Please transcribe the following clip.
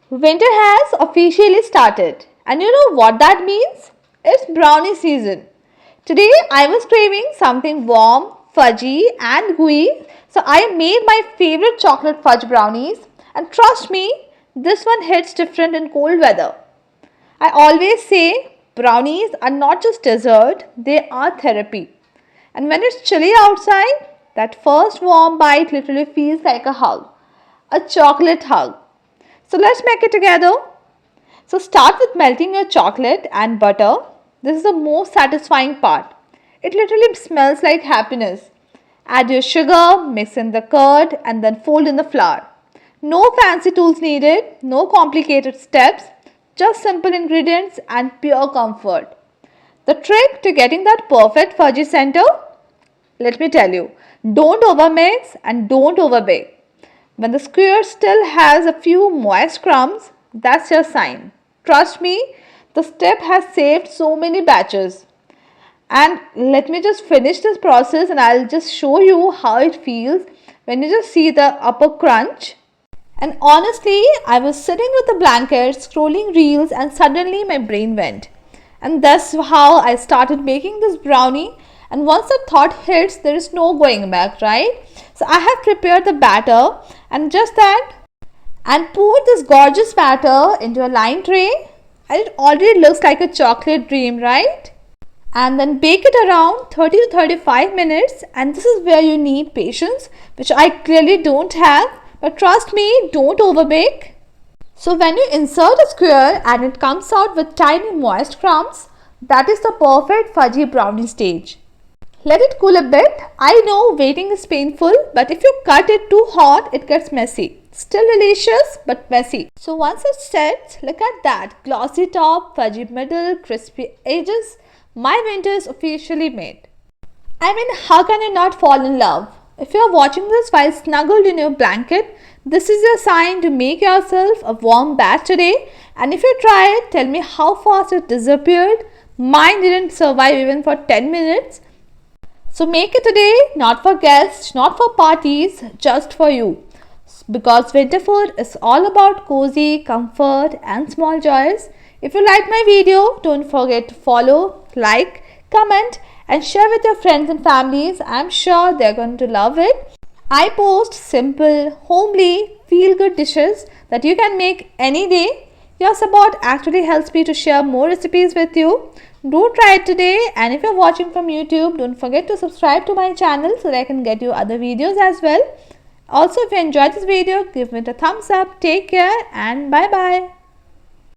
Winter has officially started, and you know what that means? It's brownie season. Today I was craving something warm, fudgy, and gooey, so I made my favorite chocolate fudge brownies. And trust me, this one hits different in cold weather. I always say brownies are not just dessert, they are therapy. And when it's chilly outside, that first warm bite literally feels like a hug, a chocolate hug. So let's make it together. So start with melting your chocolate and butter. This is the most satisfying part. It literally smells like happiness. Add your sugar, mix in the curd and then fold in the flour. No fancy tools needed, no complicated steps, just simple ingredients and pure comfort. The trick to getting that perfect fudgy center? Let me tell you, don't overmix and don't overbake. When the square still has a few moist crumbs, that's your sign. Trust me, the step has saved so many batches. And let me just finish this process and I'll just show you how it feels when you just see the upper crunch. And honestly, I was sitting with the blanket scrolling reels and suddenly my brain went. And that's how I started making this brownie. And once the thought hits, there is no going back, right? So I have prepared the batter and just that and poured this gorgeous batter into a lined tray. And it already looks like a chocolate dream, right? And then bake it around 30 to 35 minutes. And this is where you need patience, which I clearly don't have. But trust me, don't overbake. So when you insert a square and it comes out with tiny moist crumbs, that is the perfect fudgy brownie stage. Let it cool a bit. I know waiting is painful, but if you cut it too hot, it gets messy. Still delicious, but messy. So once it's set, look at that. Glossy top, fudgy middle, crispy edges. My winter is officially made. I mean, how can you not fall in love? If you are watching this while snuggled in your blanket, this is your sign to make yourself a warm bath today. And if you try it, tell me how fast it disappeared. Mine didn't survive even for 10 minutes. So make it today, not for guests, not for parties, just for you. Because winter food is all about cozy, comfort and small joys. If you like my video, don't forget to follow, like, comment and share with your friends and families. I'm sure they're going to love it. I post simple, homely, feel-good dishes that you can make any day. Your support actually helps me to share more recipes with you. Do try it today, and if you're watching from YouTube, don't forget to subscribe to my channel so that I can get you other videos as well. Also, if you enjoyed this video, give it a thumbs up. Take care and bye-bye.